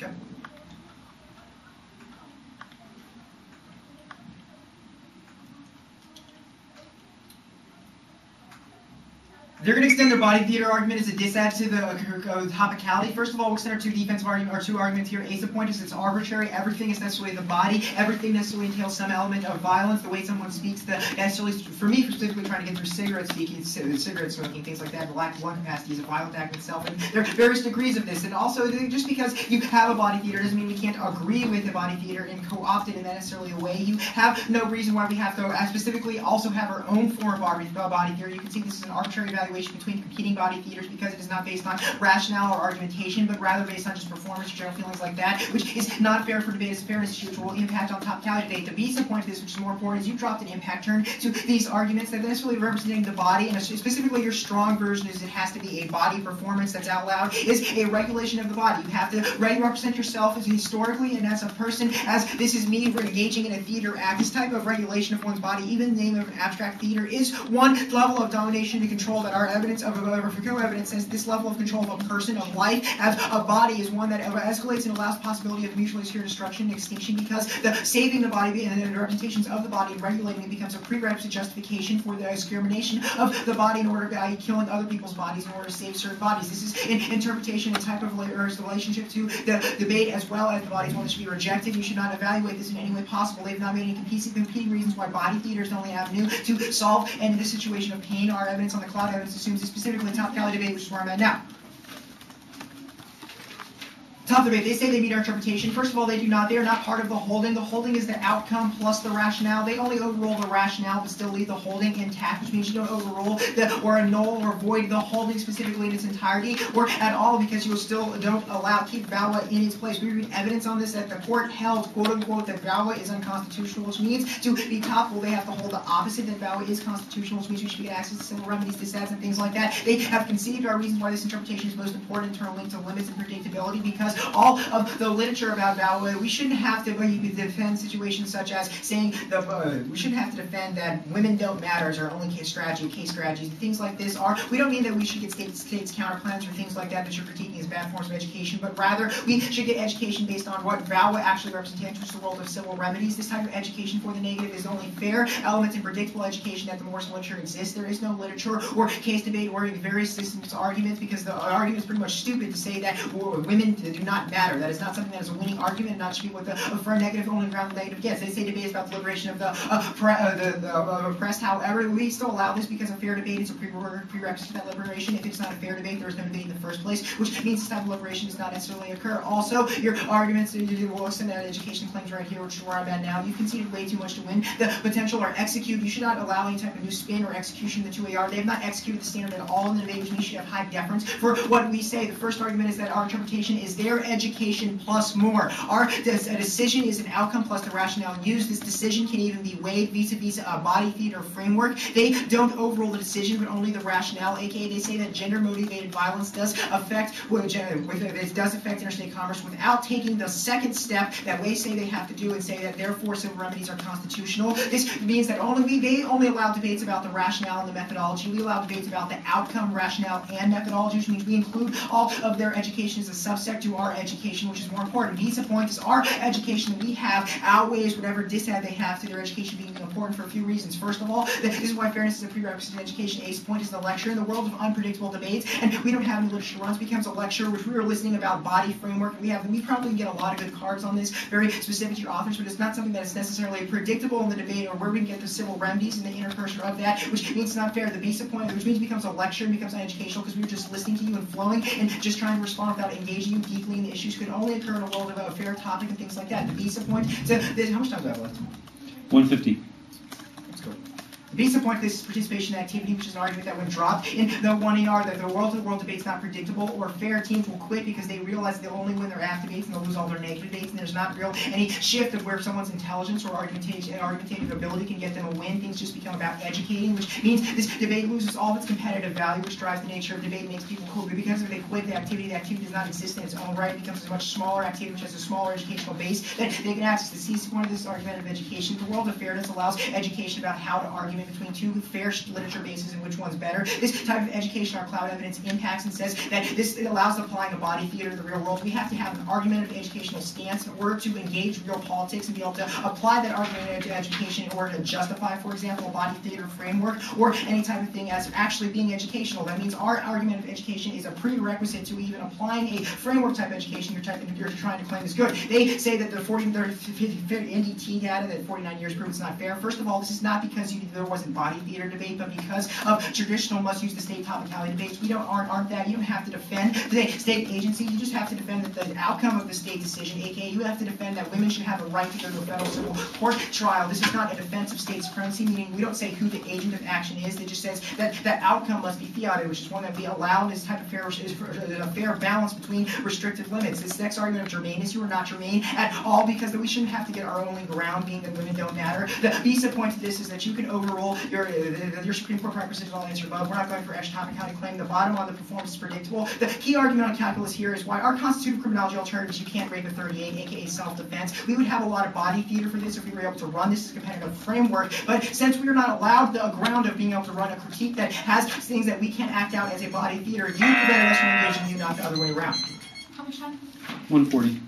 Okay. They're going to extend their body theater argument as a disadd to the topicality. First of all, we'll extend our two defensive arguments, our two arguments here. Ace of point is it's arbitrary. Everything is necessarily the body. Everything necessarily entails some element of violence. The way someone speaks, necessarily, for me, specifically trying to get through cigarette smoking, things like that. The lack of lung capacity is a violent act itself. And there are various degrees of this. And also, just because you have a body theater doesn't mean we can't agree with the body theater and co-opt it in that necessarily a way. You have no reason why we have to specifically also have our own form of body theory. You can see this is an arbitrary evaluation between competing body theaters because it is not based on rationale or argumentation, but rather based on just performance, general feelings like that, which is not fair for debate as a fairness issue, which will impact on topicality debate. The Visa point of this, which is more important, is you dropped an impact turn to these arguments that necessarily representing the body, and specifically your strong version is it has to be a body performance that's out loud, is a regulation of the body. You have to represent yourself as historically and as a person, as this is me engaging in a theater act. This type of regulation of one's body, even in the name of an abstract theater, is one level of domination and control that our evidence of Foucault evidence says this level of control of a person, of life, as a body is one that escalates and allows possibility of mutually assured destruction and extinction because the saving the body and the representations of the body and regulating it becomes a prerequisite justification for the extermination of the body in order to killing other people's bodies in order to save certain bodies. This is an interpretation and type of relationship to the debate as well as the body's one that should be rejected. You should not evaluate this in any way possible. They've not made any competing reasons why body theater is the only avenue to solve and in this situation of pain. Our evidence on the cloud evidence assumes it's specifically topicality debate, which is where I'm at now. Top debate. They say they meet our interpretation. First of all, they do not. They are not part of the holding. The holding is the outcome plus the rationale. They only overrule the rationale but still leave the holding intact, which means you don't overrule or annul or void the holding specifically in its entirety or at all because you still don't keep VAWA in its place. We read evidence on this that the court held, quote unquote, that VAWA is unconstitutional, which means to be topical, they have to hold the opposite, that VAWA is constitutional, which means you should get access to civil remedies, dissads, and things like that. They have conceived our reasons why this interpretation is most important in terms of link to limits and predictability because all of the literature about VAWA, we shouldn't have to defend situations such as saying we shouldn't have to defend that women don't matter as our only case strategies, and things like this are. We don't mean that we should get states counterplans or things like that you're critiquing as bad forms of education, but rather we should get education based on what VAWA actually represents, which is the world of civil remedies. This type of education for the negative is only fair elements and predictable education that the more literature exists. There is no literature or case debate or various systems arguments because the argument is pretty much stupid to say that women do not matter. That is not something that is a winning argument and not should be what the for negative only ground negative gets. They say debate is about the liberation of the oppressed. However, we still allow this because a fair debate is a prerequisite to that liberation. If it's not a fair debate, there is no debate in the first place, which means this type of liberation does not necessarily occur. Also, your arguments, you will extend that education claims right here, which is where I'm at now. You conceded way too much to win the potential or execute. You should not allow any type of new spin or execution in the 2AR. They have not executed the standard at all in the debate, which means you should have high deference for what we say. The first argument is that our interpretation is their education plus more. A decision is an outcome plus the rationale used. This decision can even be weighed vis-a-vis a body theater framework. They don't overrule the decision, but only the rationale, aka they say that gender-motivated violence does affect interstate commerce without taking the second step that they say they have to do and say that therefore civil remedies are constitutional. This means that they only allow debates about the rationale and the methodology. We allow debates about the outcome, rationale, and methodology, which means we include all of their education as a subset to our education, which is more important. Visa point is our education that we have outweighs whatever dissad they have to their education being important for a few reasons. First of all, this is why fairness is a prerequisite in education. Ace point is the lecture. In the world of unpredictable debates, and we don't have any literature runs, becomes a lecture, which we were listening about body framework. We probably get a lot of good cards on this, very specific to your authors, but it's not something that is necessarily predictable in the debate or where we can get the civil remedies and the intercursor of that, which means it's not fair. The Visa point, which means it becomes a lecture and becomes uneducational because we were just listening to you and flowing and just trying to respond without engaging you deeply in the issues could only occur in a world of a fair topic and things like that. The Visa point, so how much time do I have left? 150. Let's go. The Visa point, this is participation activity, which is an argument that when dropped in the 1AR that the world-to-world debate is not predictable or fair. Teams will quit because they realize they'll only win their active debates and they'll lose all their negative debates, and there's not any shift of where someone's intelligence or argumentative ability can get them a win. Things just become about educating, which means this debate loses all of its competitive value, which drives the nature of debate and makes people cool. But because if they quit the activity does not exist in its own right. It becomes a much smaller activity, which has a smaller educational base that they can access. The C point of this argument of education. The world of fairness allows education about how to argument argument between two fair literature bases and which one's better. This type of education, our cloud evidence impacts and says that this allows applying a body theater to the real world. We have to have an argumentative educational stance in order to engage real politics and be able to apply that argumentative education in order to justify, for example, a body theater framework or any type of thing as actually being educational. That means our argumentative education is a prerequisite to even applying a framework type education you're trying to claim is good. They say that the 40-30 NDT data that 49 years proves it's not fair. First of all, this is not because there wasn't body theater debate, but because of traditional must use the state topicality debates. We aren't that. You don't have to defend the state agency. You just have to defend the outcome of the state decision, aka you have to defend that women should have a right to go to a federal civil court trial. This is not a defense of state supremacy, meaning we don't say who the agent of action is. It just says that that outcome must be fiated, which is one that we allow this type of fair balance between restrictive limits. This next argument of germaneness, you are not germane at all because we shouldn't have to get our only ground being that women don't matter. The visa point to this is that you can overrule your Supreme Court prerequisites. I'll answer above. We're not going for topicality claim. The bottom on the performance is predictable. The key argument on calculus here is why our constitutive criminology alternatives you can't rape a 38, aka self-defense. We would have a lot of body theater for this if we were able to run this as a competitive framework, but since we are not allowed the ground of being able to run a critique that has things that we can't act out as a body theater, you prevented us from engaging you, not the other way around. How much time? 140.